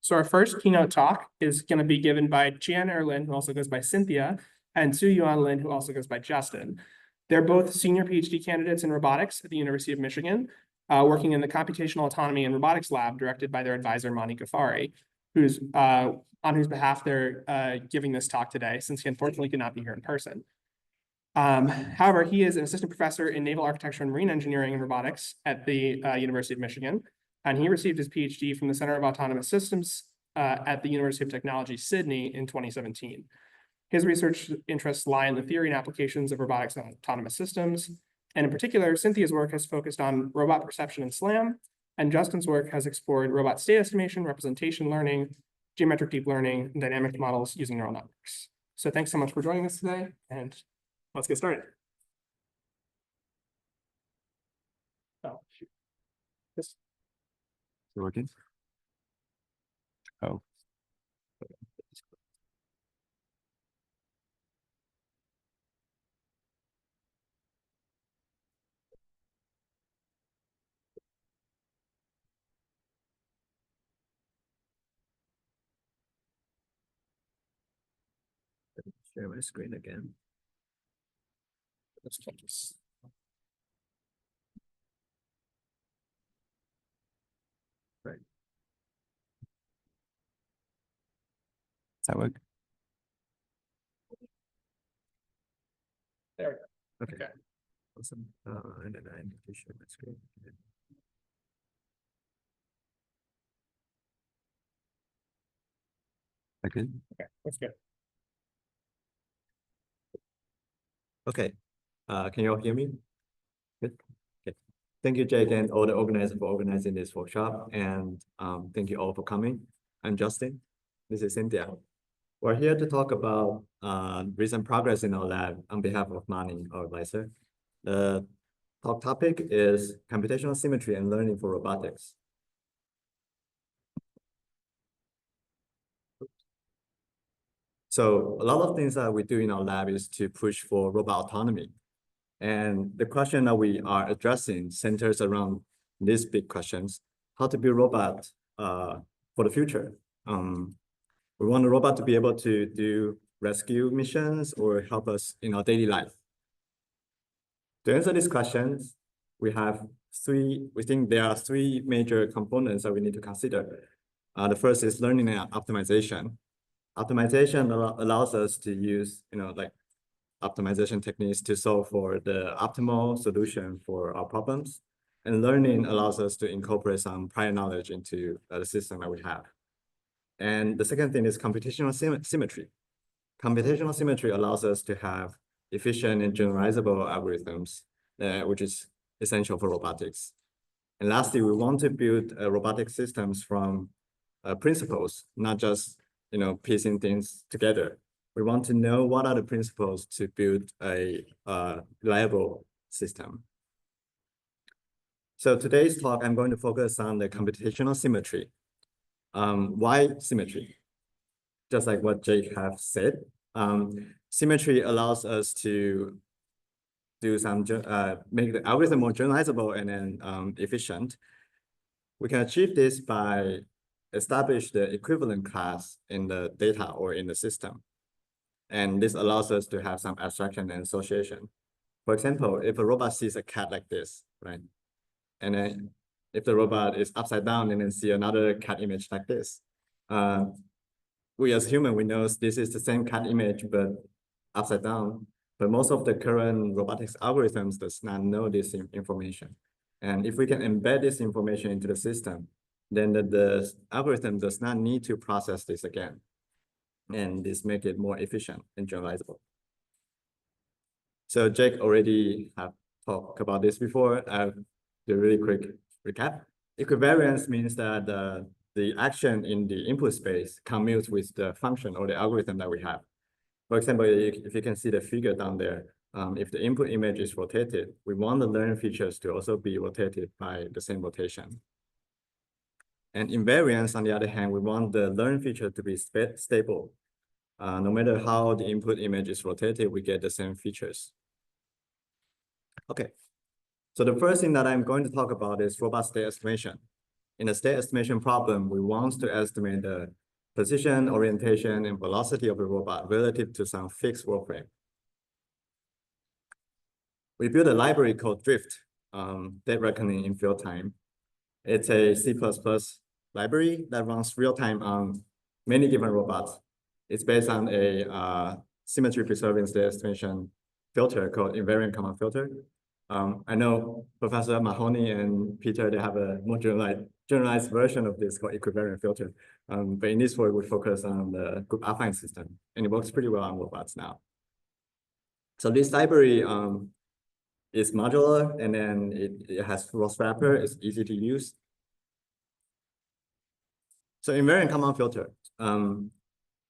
So our first keynote talk is going to be given by Chien Erh, who also goes by Cynthia, and Tzu-Yuan, who also goes by Justin. They're both senior PhD candidates in robotics at the University of Michigan, working in the Computational Autonomy and Robotics Lab directed by their advisor, Maani Ghaffari, on whose behalf they're giving this talk today, since he unfortunately could not be here in person. However, he is an assistant professor in naval architecture and marine engineering and robotics at the University of Michigan, and he received his PhD from the Center of Autonomous Systems at the University of Technology, Sydney in 2017. His research interests lie in the theory and applications of robotics and autonomous systems. And in particular, Cynthia's work has focused on robot perception and SLAM, and Justin's work has explored robot state estimation, representation learning, geometric deep learning, and dynamic models using neural networks. So thanks so much for joining us today, and let's get started. Oh, shoot. This. Working? Oh. Share my screen again. Let's check this. Right. Does that work? There we go. Okay. Awesome. And then I need to share my screen. Okay. Okay, that's good. Okay. Can you all hear me? Good. Okay. Thank you, Jake, and all the organizers for organizing this workshop. And thank you all for coming. I'm Justin. This is Cynthia. We're here to talk about recent progress in our lab on behalf of Maani, our advisor. The talk topic is computational symmetry and learning for robotics. So a lot of things that we do in our lab is to push for robot autonomy. And the question that we are addressing centers around these big questions: how to build robot for the future. We want a robot to be able to do rescue missions or help us in our daily life. To answer these questions, we think there are three major components that we need to consider. The first is learning and optimization. Optimization allows us to use, optimization techniques to solve for the optimal solution for our problems. And learning allows us to incorporate some prior knowledge into the system that we have. And the second thing is computational symmetry. Computational symmetry allows us to have efficient and generalizable algorithms, which is essential for robotics. And lastly, we want to build robotic systems from principles, not just piecing things together. We want to know what are the principles to build a reliable system. So today's talk, I'm going to focus on the computational symmetry. Why symmetry? Just like what Jake have said, symmetry allows us to do some make the algorithm more generalizable and then efficient. We can achieve this by establish the equivalent class in the data or in the system. And this allows us to have some abstraction and association. For example, if a robot sees a cat like this, right? And then if the robot is upside down and then see another cat image like this, we as human, we know this is the same cat image, but upside down. But most of the current robotics algorithms does not know this information. And if we can embed this information into the system, then the algorithm does not need to process this again. And this makes it more efficient and generalizable. So Jake already have talked about this before. I'll do a really quick recap. Equivariance means that the action in the input space commutes with the function or the algorithm that we have. For example, if you can see the figure down there, if the input image is rotated, we want the learn features to also be rotated by the same rotation. And invariance, on the other hand, we want the learn feature to be stable. No matter how the input image is rotated, we get the same features. Okay, so the first thing that I'm going to talk about is robot state estimation. in a state estimation problem, we want to estimate the position, orientation, and velocity of the robot relative to some fixed world frame. We built a library called Drift, state reckoning in field time. It's a C++ library that runs real time on many different robots. It's based on a symmetry preserving state estimation filter called invariant common filter. I know Professor Mahoney and Peter, they have a more generalized version of this called equivariant filter. But in this work, we focus on the group affine system, and it works pretty well on robots now. So this library is modular, and then it has Ross wrapper. It's easy to use. So invariant common filter. In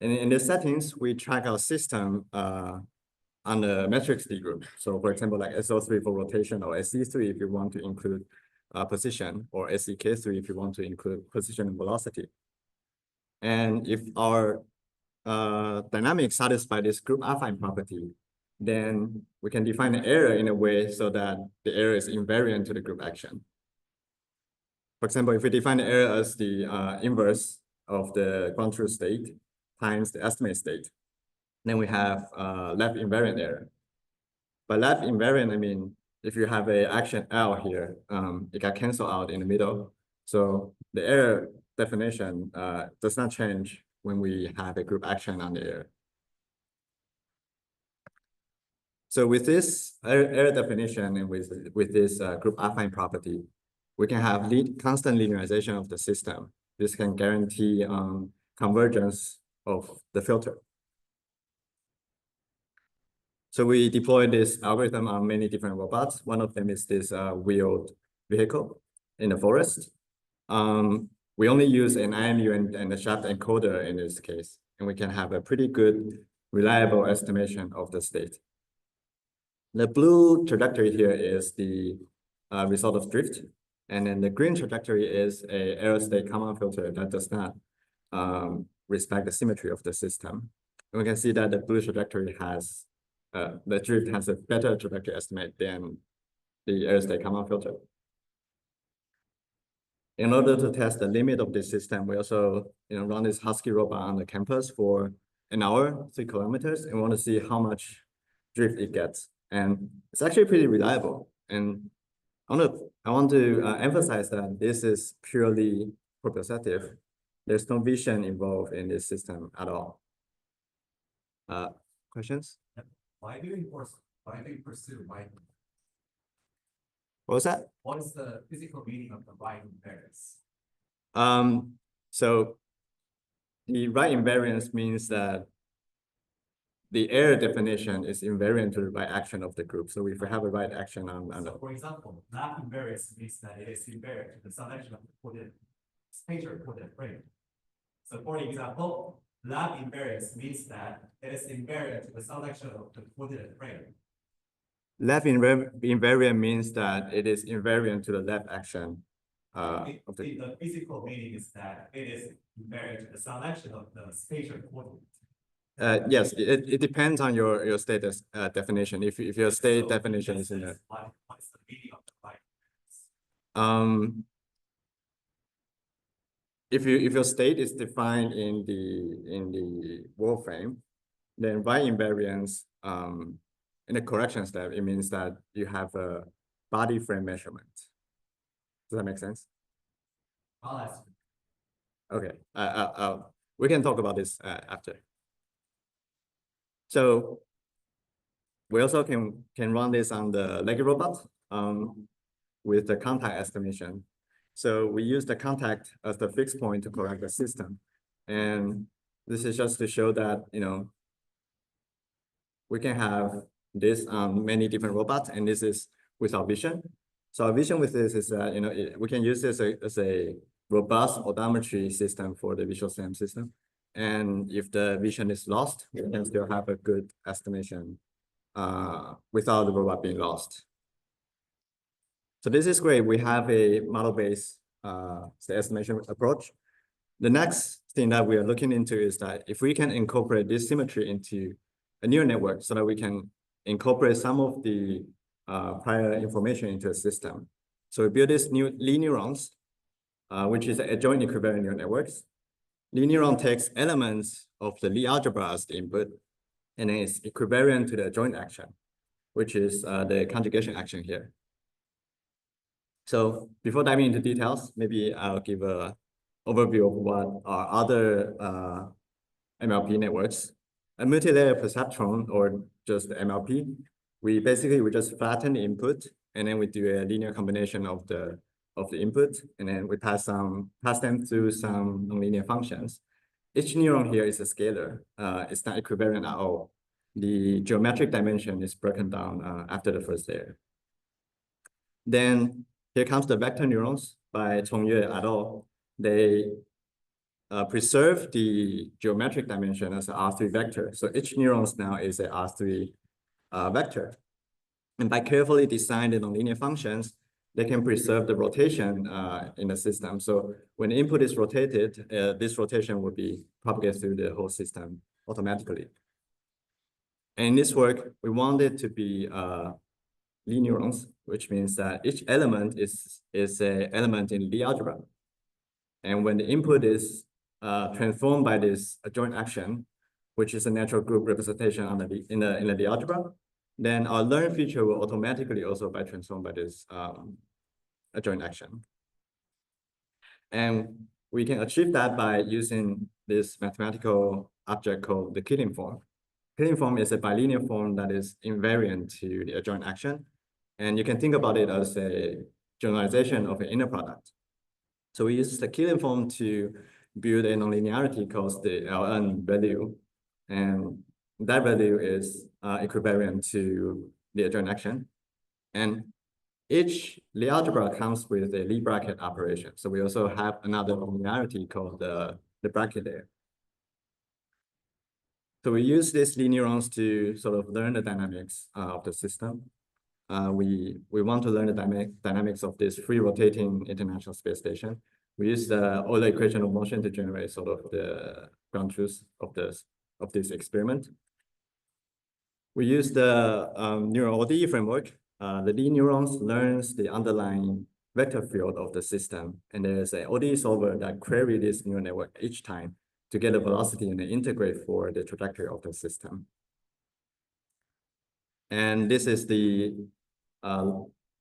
the settings, we track our system on the matrix D group. So for example, like SO3 for rotation, or SE3 if you want to include position, or SEK3 if you want to include position and velocity. And if our dynamics satisfy this group affine property, then we can define the error in a way so that the error is invariant to the group action. For example, if we define the error as the inverse of the ground truth state times the estimate state, then we have left invariant error. By left invariant, I mean, if you have a action L here, it got canceled out in the middle. So the error definition does not change when we have a group action on the error. So with this error definition and with this group affine property, we can have constant linearization of the system. This can guarantee convergence of the filter. So we deploy this algorithm on many different robots. One of them is this wheeled vehicle in the forest. We only use an IMU and a shaft encoder in this case, and we can have a pretty good, reliable estimation of the state. The blue trajectory here is the result of drift, and then the green trajectory is a error state common filter that does not respect the symmetry of the system. And we can see that the blue trajectory has the drift has a better trajectory estimate than the error state common filter. In order to test the limit of this system, we also run this Husky robot on the campus for an hour, 3 kilometers, and want to see how much drift it gets. And it's actually pretty reliable. And I want to emphasize that this is purely proprioceptive. There's no vision involved in this system at all. Questions? Why do you pursue right? What was that? What is the physical meaning of the right invariance? So the right invariance means that the error definition is invariant to the right action of the group. So if we have a right action on So for example, left invariance means that it is invariant to the selection of the coordinate spatial coordinate frame. So for example, left invariance means that it is invariant to the selection of the coordinate frame. Left invariant means that it is invariant to the left action. The physical meaning is that it is invariant to the selection of the spatial coordinate. Yes, it depends on your status definition. If your state definition is in there. What's the meaning of the right invariance? If your state is defined in the world frame, then right invariance in the correction step, it means that you have a body frame measurement. Does that make sense? I'll ask you. Okay, we can talk about this after. So we also can run this on the Lego robot with the contact estimation. So we use the contact as the fixed point to correct the system. And this is just to show that, we can have this on many different robots, and this is with our vision. So our vision with this is that, we can use this as a robust odometry system for the visual SLAM system. And if the vision is lost, we can still have a good estimation without the robot being lost. So this is great. We have a model-based estimation approach. The next thing that we are looking into is that if we can incorporate this symmetry into a neural network so that we can incorporate some of the prior information into a system. So we build these new neurons which is adjoint equivariant neural networks. Linear neuron takes elements of the Lie algebra as the input, and then it's equivariant to the adjoint action, which is the conjugation action here. So before diving into details, maybe I'll give an overview of what are other MLP networks. A multi-layer perceptron, or just MLP, we just flatten the input, and then we do a linear combination of the input, and then we pass them through some nonlinear functions. Each neuron here is a scalar. It's not equivariant at all. The geometric dimension is broken down after the first layer. Then here comes the vector neurons by Chien Erh et al. They preserve the geometric dimension as an R3 vector. So each neurons now is a R3 vector. And by carefully designing the nonlinear functions, they can preserve the rotation in the system. So when the input is rotated, this rotation will be propagated through the whole system automatically. And in this work, we want it to be Lie neurons, which means that each element is an element in Lie algebra. And when the input is transformed by this adjoint action, which is a natural group representation in the Lie algebra, then our learn feature will automatically also be transformed by this adjoint action. And we can achieve that by using this mathematical object called the Killing form. Killing form is a bilinear form that is invariant to the adjoint action. And you can think about it as a generalization of an inner product. So we use the Killing form to build a nonlinearity called the Ln value. And that value is equivariant to the adjoint action. And each Lie algebra comes with a Lie bracket operation. So we also have another nonlinearity called the bracket there. So we use these Lie neurons to sort of learn the dynamics of the system. We want to learn the dynamics of this free rotating International Space Station. We use the Euler equation of motion to generate sort of the ground truth of this experiment. We use the neural ODE framework. The Lie neurons learns the underlying vector field of the system, and there's an ODE solver that queries this neural network each time to get the velocity and integrate for the trajectory of the system. And this is the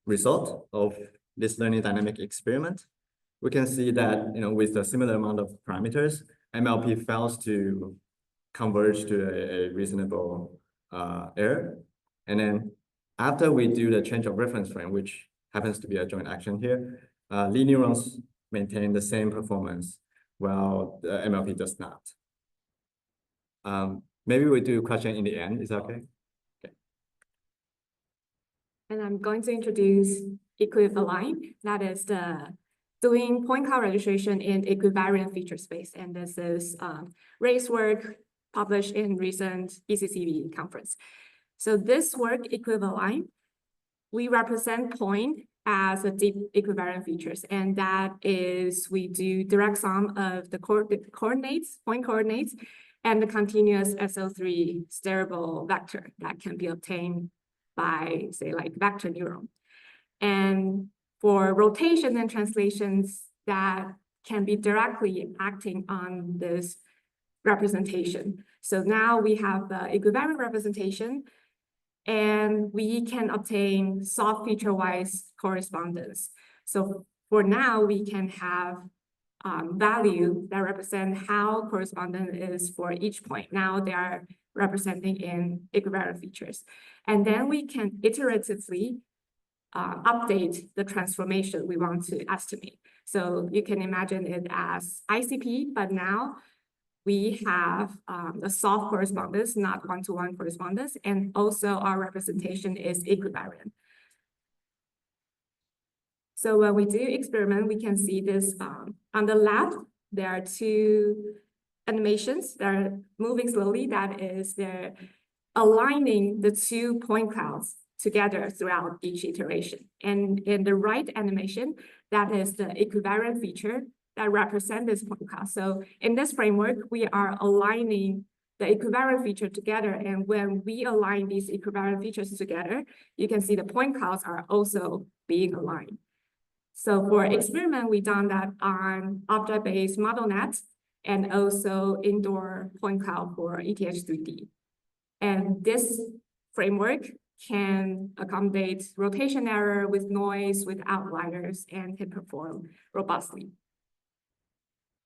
result of this learning dynamic experiment. We can see that, with a similar amount of parameters, MLP fails to converge to a reasonable error. And then after we do the change of reference frame, which happens to be a joint action here, Lie neurons maintain the same performance, while the MLP does not. Maybe we do a question in the end. Is that okay? Okay. And I'm going to introduce equivalent, that is doing point cloud registration in equivariant feature space. And this is Ray's work published in recent ECCV conference. So this work equivalent, we represent point as a deep equivariant features. And that is, we do direct sum of the coordinates, point coordinates, and the continuous SO3 steerable vector that can be obtained by, say, like vector neuron. And for rotation and translations that can be directly acting on this representation. So now we have the equivariant representation, and we can obtain soft feature-wise correspondence. So for now, we can have value that represent how correspondent is for each point. Now they are representing in equivariant features. And then we can iteratively update the transformation we want to estimate. So you can imagine it as ICP, but now we have a soft correspondence, not one-to-one correspondence, and also our representation is equivariant. So when we do experiment, we can see this on the left, there are two animations that are moving slowly. That is, they're aligning the 2 point clouds together throughout each iteration. And in the right animation, that is the equivariant feature that represent this point cloud. So in this framework, we are aligning the equivariant feature together. And when we align these equivariant features together, you can see the point clouds are also being aligned. So for experiment, we done that on object-based model nets and also indoor point cloud for ETH3D. And this framework can accommodate rotation error with noise, with outliers, and can perform robustly.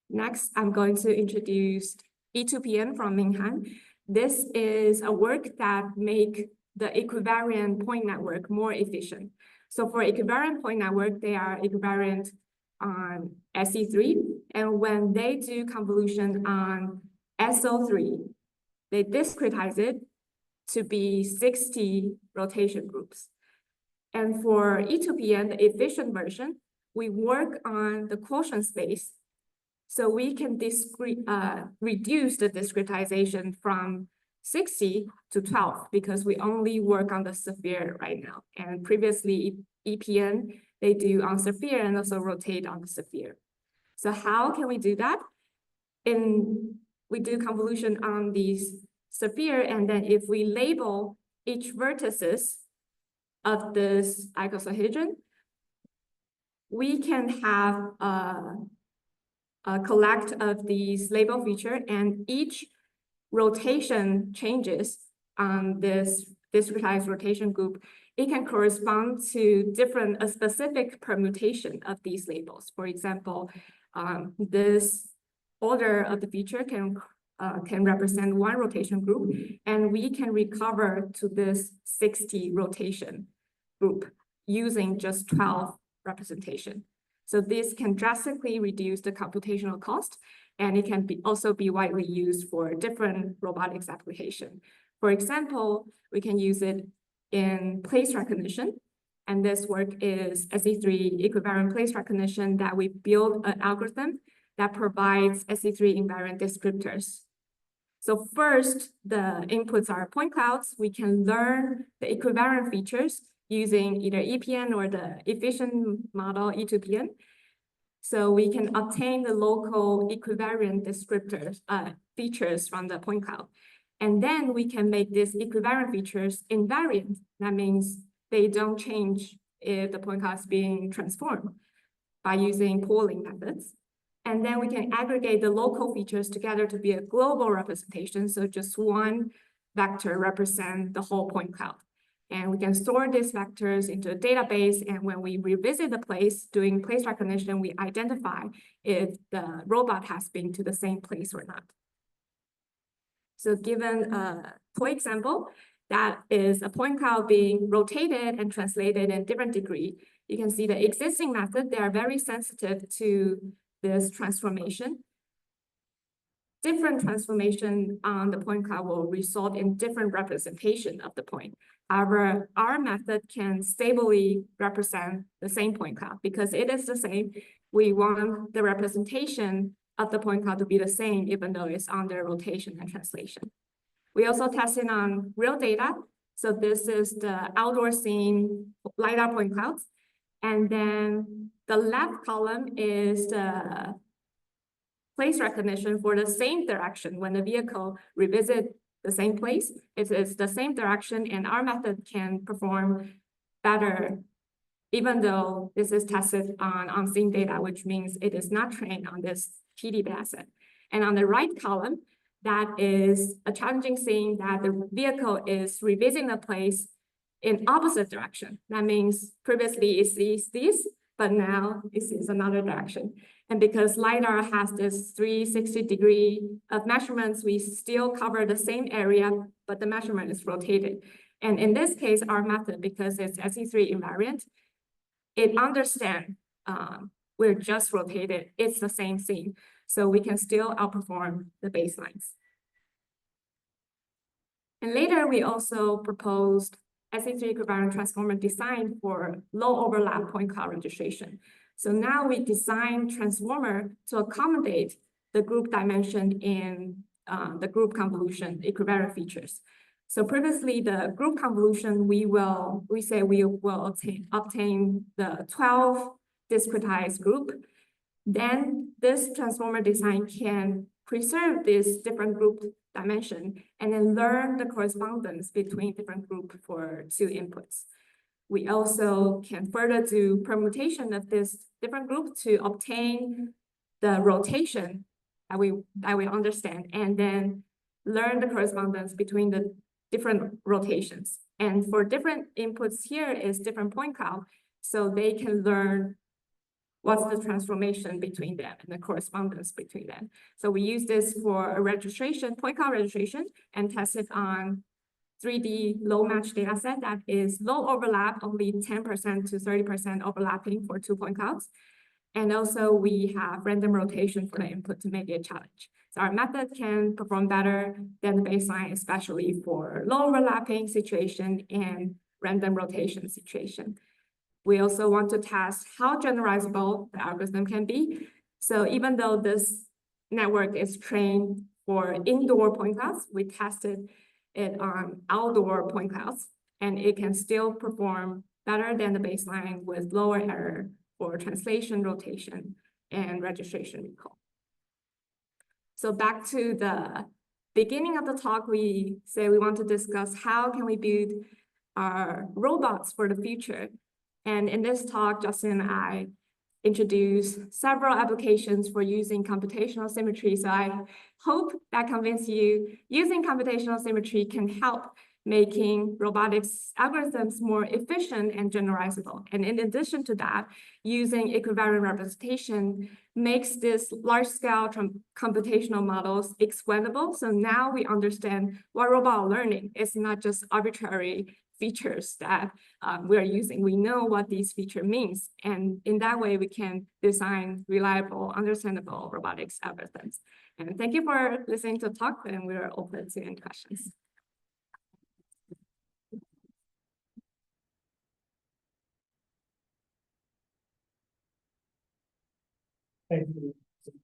Next, I'm going to introduce E2PN from Minghan. This is a work that make the equivariant point network more efficient. So for equivariant point network, they are equivariant on SE3. And when they do convolution on SO3, they discretize it to be 60 rotation groups. And for E2PN, the efficient version, we work on the quotient space. So we can reduce the discretization from 60 to 12 because we only work on the sphere right now. And previously EPN, they do on sphere and also rotate on the sphere. So how can we do that? We do convolution on these sphere, and then if we label each vertices of this icosahedron, we can have a collect of these label feature, and each rotation changes on this discretized rotation group, it can correspond to a specific permutation of these labels. For example, this order of the feature can represent one rotation group, and we can recover to this 60 rotation group using just 12 representation. So this can drastically reduce the computational cost, and it can also be widely used for different robotics application. For example, we can use it in place recognition, and this work is SE3 equivariant place recognition that we build an algorithm that provides SE3 invariant descriptors. So first, the inputs are point clouds. We can learn the equivariant features using either EPN or the efficient model E2PN. So we can obtain the local equivariant descriptors, features from the point cloud. And then we can make these equivariant features invariant. That means they don't change if the point cloud is being transformed by using pooling methods. And then we can aggregate the local features together to be a global representation. So just one vector represents the whole point cloud. And we can store these vectors into a database. And when we revisit the place, doing place recognition, we identify if the robot has been to the same place or not. So given a toy example, that is a point cloud being rotated and translated in different degree. You can see the existing method, they are very sensitive to this transformation. Different transformation on the point cloud will result in different representation of the point. However, our method can stably represent the same point cloud because it is the same. We want the representation of the point cloud to be the same, even though it's under rotation and translation. We also tested on real data. So this is the outdoor scene LiDAR point clouds. And then the left column is the place recognition for the same direction. When the vehicle revisits the same place, it is the same direction, and our method can perform better, even though this is tested on scene data, which means it is not trained on this PD dataset. And on the right column, that is a challenging scene that the vehicle is revisiting the place in opposite direction. That means previously it sees this, but now it sees another direction. And because LiDAR has this 360-degree of measurements, we still cover the same area, but the measurement is rotated. And in this case, our method, because it's SE3 invariant, it understands we're just rotated, it's the same scene. So we can still outperform the baselines. And later, we also proposed SE3 equivariant transformer design for low overlap point cloud registration. So now we design transformer to accommodate the group dimension in the group convolution equivariant features. So previously, the group convolution, we will obtain the 12 discretized group. Then this transformer design can preserve this different group dimension and then learn the correspondence between different group for two inputs. We also can further do permutation of this different group to obtain the rotation that we understand, and then learn the correspondence between the different rotations. And for different inputs here is different point cloud, so they can learn what's the transformation between them and the correspondence between them. So we use this for a registration, point cloud registration, and test it on 3D low match data set that is low overlap, only 10% to 30% overlapping for 2 point clouds. And also we have random rotation for the input to make it a challenge. So our method can perform better than the baseline, especially for low overlapping situation and random rotation situation. We also want to test how generalizable the algorithm can be. So even though this network is trained for indoor point clouds, we tested it on outdoor point clouds, and it can still perform better than the baseline with lower error for translation, rotation, and registration recall. So back to the beginning of the talk, we say we want to discuss how can we build our robots for the future. And in this talk, Justin and I introduce several applications for using computational symmetry. So I hope that convinces you using computational symmetry can help making robotics algorithms more efficient and generalizable. And in addition to that, using equivariant representation makes this large-scale computational models explainable. So now we understand what robot learning is not just arbitrary features that we are using. We know what these feature means. And in that way, we can design reliable, understandable robotics algorithms. And thank you for listening to the talk, and we're open to any questions. Thank you. So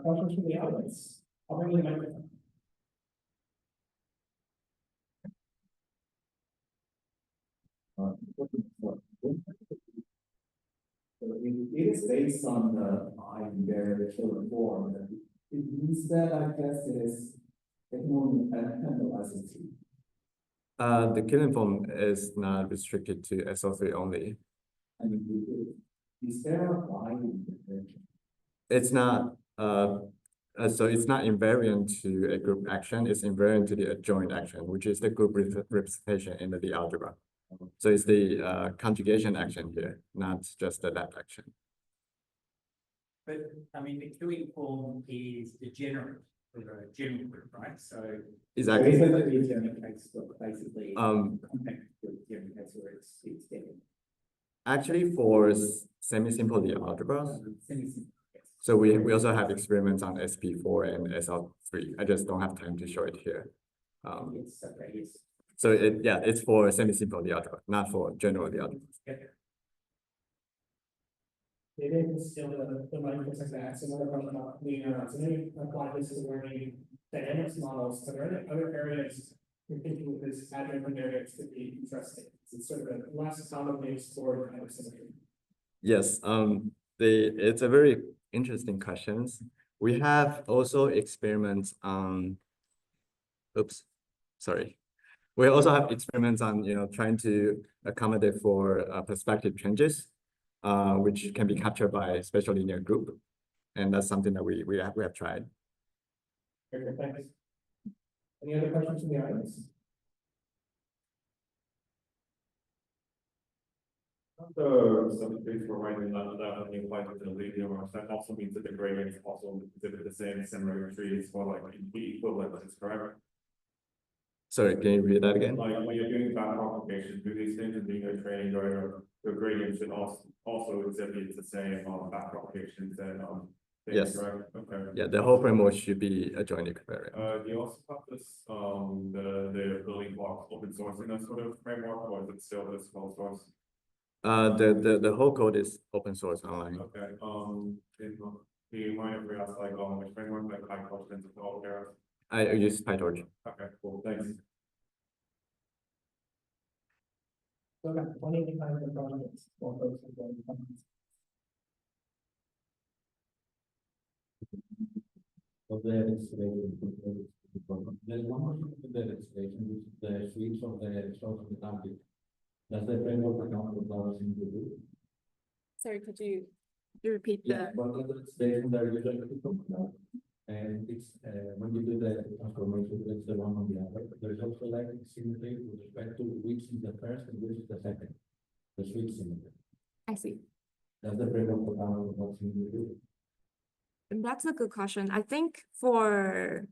questions from the audience. I'll bring you the microphone. It is based on the binary children form. It means that I guess it can handle ICT. The killing form is not restricted to SO3 only. I mean, is there a binding differential? It's not, so it's not invariant to a group action, it's invariant to the adjoint action, which is the group representation in the algebra. So it's the conjugation action here, not just the left action. But I mean, the killing form is degenerate for the general group, right? So Exactly. Basically, compact group case where it's getting. Actually, for semi-simple algebras, so we also have experiments on SP4 and SL3. I just don't have time to show it here. It's okay, yes. So it's for semi-simple algebra, not for general algebra. Maybe I can still the microphone to ask another question about linear neurons. And maybe apply this to learning dynamics models. Are there other areas you're thinking of this adjoint areas could be interesting? It's sort of a less commonly explored kind of symmetry. Yes, it's a very interesting question. We have also experiments on, We also have experiments on, trying to accommodate for perspective changes, which can be captured by a special linear group. And that's something that we have tried. Okay, thanks. Any other questions from the audience? The subspace providing that new applied to the linear ones, that also means that the gradients also exhibit the same symmetries for like the equivalence, correct? Sorry, can you read that again? Like when you're doing back propagation, do these things and doing your training, your gradient should also exhibit the same back propagations and things, Yes. correct? Okay. Yeah, the whole framework should be a joint equivariant. Do you also have this the building blocks open source in that sort of framework, or is it still this closed source? The whole code is open source online. Okay, do you mind if we ask like which framework, like high questions of all there? I use PyTorch. Okay, cool, thanks. So okay, 20 times the projects for folks who don't come. Of the installation. There's one more thing in the installation, which is the switch of the source of the template. Does the framework account for cloud simulation? Sorry, could you repeat Yeah, the? but it's based on the user now. And it's, when you do the transformation, it's the one on the other. There's also like symmetry with respect to which is the first and which is the second. The switch symmetry. I see. Does the framework account for cloud simulation? That's a good question. I think for,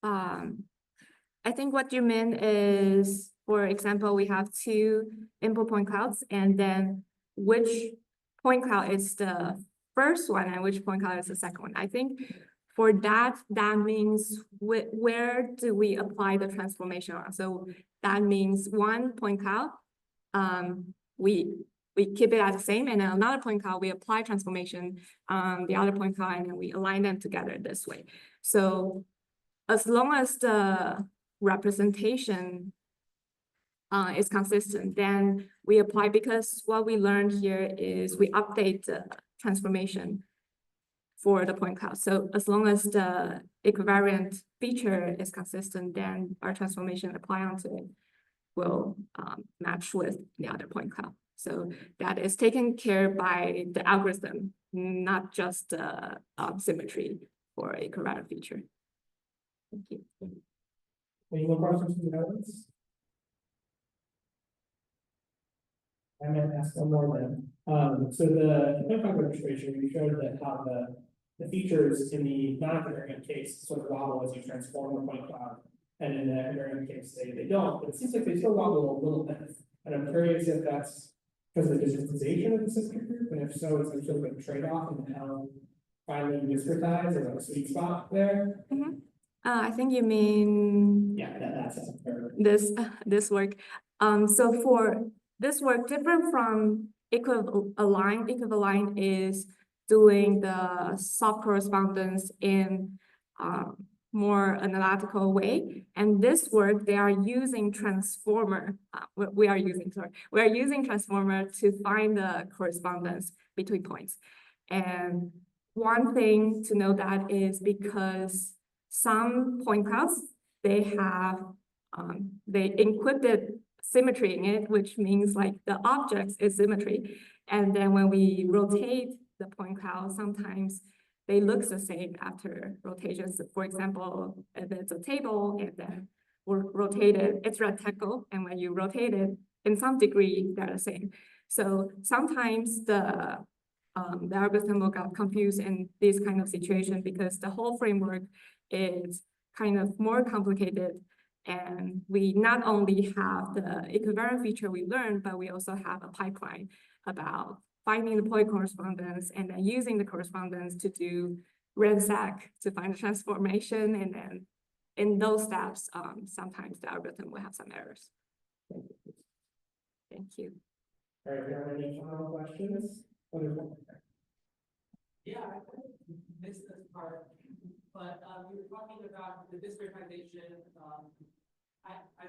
I think what you mean is, for example, we have two input point clouds, and then which point cloud is the first one and which point cloud is the second one. I think for that, that means where do we apply the transformation on? So that means one point cloud, we keep it as the same, and then another point cloud, we apply transformation on the other point cloud, and then we align them together this way. So as long as the representation is consistent, then we apply, because what we learned here is we update the transformation for the point cloud. So as long as the equivariant feature is consistent, then our transformation apply onto it will match with the other point cloud. So that is taken care by the algorithm, not just the symmetry for equivariant feature. Thank you. Any more questions from the audience? I'm gonna ask one more then. So the point cloud registration, you showed that how the features in the non-covariant case sort of wobble as you transform the point cloud. And in the covariant case, they don't, but it seems like they still wobble a little bit. And I'm curious if that's because of the discretization of the system group, and if so, it's sort of a trade-off in how finally you discretize or a sweet spot there. I think you mean Yeah, that's this work. So for this work, different from equivalent is doing the soft correspondence in more analytical way. And this work, they are using transformer. We are using transformer to find the correspondence between points. And one thing to know that is because some point clouds, they have they encrypted symmetry in it, which means like the objects is symmetry. And then when we rotate the point cloud, sometimes they look the same after rotations. For example, if it's a table and then we're rotated, it's rectangle, and when you rotate it, in some degree, they're the same. So sometimes the algorithm will get confused in this kind of situation because the whole framework is kind of more complicated. And we not only have the equivariant feature we learned, but we also have a pipeline about finding the point correspondence and then using the correspondence to do ransack to find the transformation. And then in those steps, sometimes the algorithm will have some errors. Thank you. All right, are there any final questions? Yeah, I missed this part, but you were talking about the discretization. I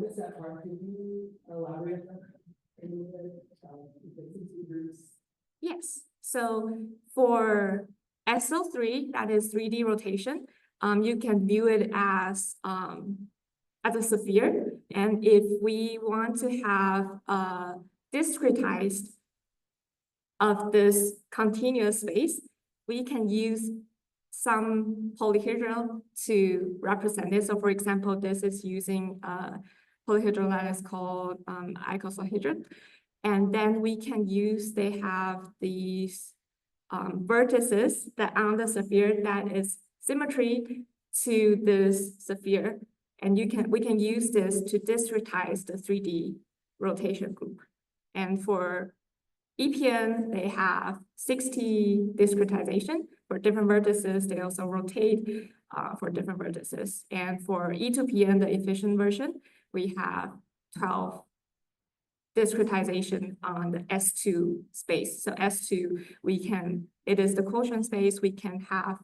missed that part. Could you elaborate on that? Yes, so for SO3, that is 3D rotation, you can view it as a sphere. And if we want to have discretized of this continuous space, we can use some polyhedral to represent it. So for example, this is using a polyhedral that is called icosahedron. And then we can use, they have these vertices that on the sphere that is symmetry to this sphere. And we can use this to discretize the 3D rotation group. And for EPN, they have 60 discretization for different vertices. They also rotate for different vertices. And for E2PN, the efficient version, we have 12 discretization on the S2 space. So S2, it is the quotient space. We can have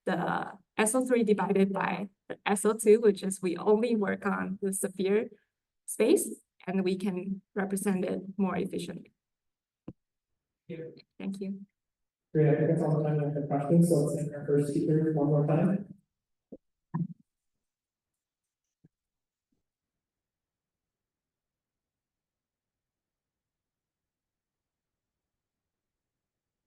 the SO3 divided by the SO2, which is we only work on the sphere space, and we can represent it more efficiently. Thank you. Great, I think that's all the time we have for questions, so let's thank our first speaker one more time.